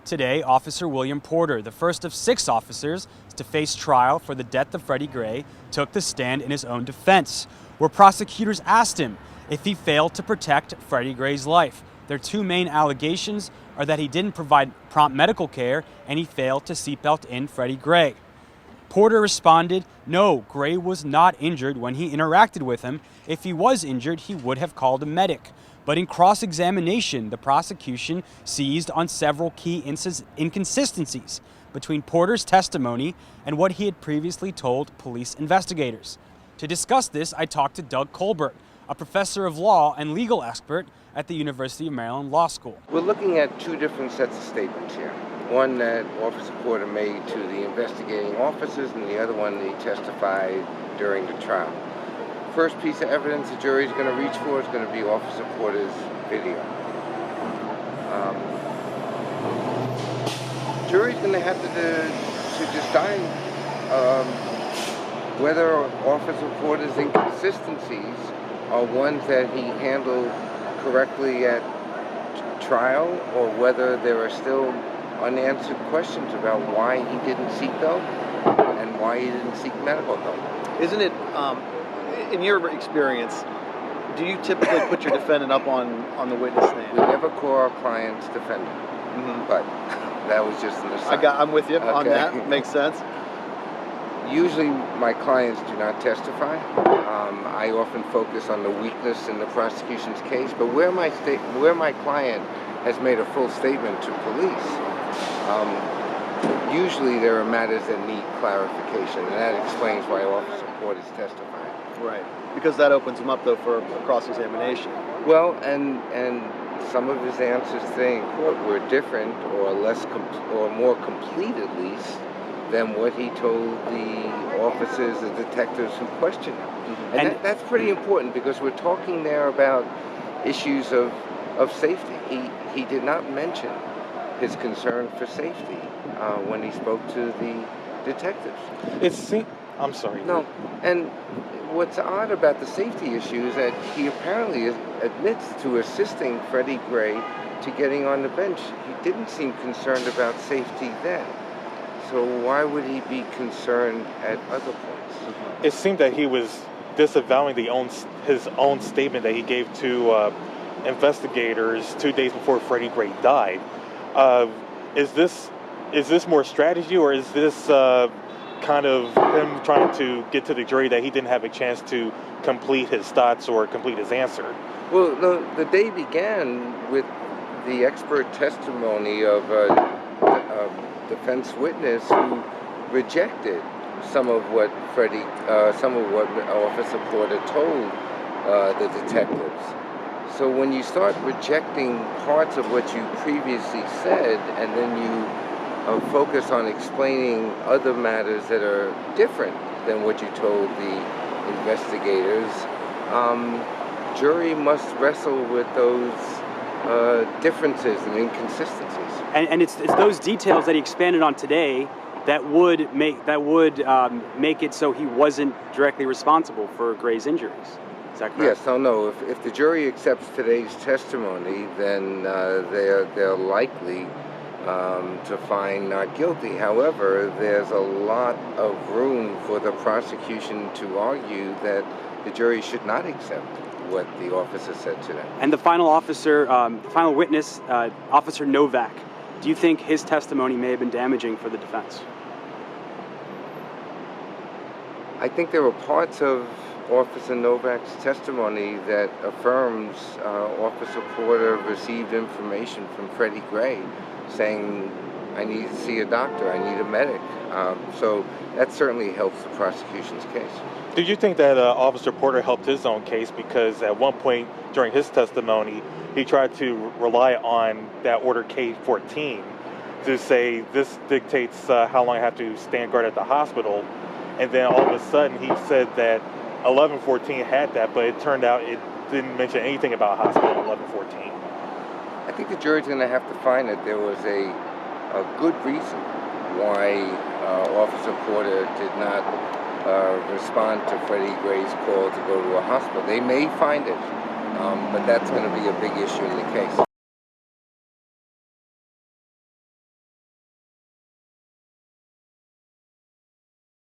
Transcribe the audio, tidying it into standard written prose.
Today, Officer William Porter, the first of 6 officers to face trial for the death of Freddie Gray, took the stand in his own defense, where prosecutors asked him if he failed to protect Freddie Gray's life. Their 2 main allegations are that he didn't provide prompt medical care and he failed to seatbelt in Freddie Gray. Porter responded, no, Gray was not injured when he interacted with him. If he was injured, he would have called a medic. But in cross-examination, the prosecution seized on several key inconsistencies between Porter's testimony and what he had previously told police investigators. To discuss this, I talked to Doug Colbert, a professor of law and legal expert at the University of Maryland Law School. We're looking at 2 different sets of statements here. One that Officer Porter made to the investigating officers, and the other one that he testified during the trial. First piece of evidence the jury is going to reach for is going to be Officer Porter's video. Jury's going to have to decide whether Officer Porter's inconsistencies are ones that he handled correctly at trial, or whether there are still unanswered questions about why he didn't seek help and why he didn't seek medical help. Isn't it, in your experience, do you typically put your defendant up on the witness stand? We never call our clients defendant, but that was just an aside. I'm with you on that. Makes sense. Usually my clients do not testify. I often focus on the weakness in the prosecution's case, but where my client has made a full statement to police, usually there are matters that need clarification, and that explains why Officer Porter is testifying. Right, because that opens him up, though, for cross-examination. Well, and some of his answers today in court were different, or or more complete, at least, than what he told the officers, the detectives who questioned him. And that's pretty important, because we're talking there about issues of safety. He did not mention his concern for safety when he spoke to the detectives. I'm sorry. No, and what's odd about the safety issue is that he apparently admits to assisting Freddie Gray to getting on the bench. He didn't seem concerned about safety then. So why would he be concerned at other points? It seemed that he was disavowing his own statement that he gave to investigators 2 days before Freddie Gray died. Is this more strategy, or is this kind of him trying to get to the jury that he didn't have a chance to complete his thoughts or complete his answer? Well, the day began with the expert testimony of a defense witness who rejected some of what Officer Porter told the detectives. So when you start rejecting parts of what you previously said, and then you focus on explaining other matters that are different than what you told the investigators, jury must wrestle with those differences and inconsistencies. And it's those details that he expanded on today that would make it so he wasn't directly responsible for Gray's injuries. Is that correct? Yes. No. If the jury accepts today's testimony, then they're likely to find not guilty. However, there's a lot of room for the prosecution to argue that the jury should not accept what the officer said to them. And the final witness, Officer Novak, do you think his testimony may have been damaging for the defense? I think there were parts of Officer Novak's testimony that affirms Officer Porter received information from Freddie Gray saying, I need to see a doctor, I need a medic. So that certainly helps the prosecution's case. Do you think that Officer Porter helped his own case, because at one point during his testimony, he tried to rely on that order K-14 to say this dictates how long I have to stand guard at the hospital, and then all of a sudden he said that 1114 had that, but it turned out it didn't mention anything about hospital 1114. I think the jury's going to have to find that there was a good reason why Officer Porter did not respond to Freddie Gray's call to go to a hospital. They may find it, but that's going to be a big issue in the case.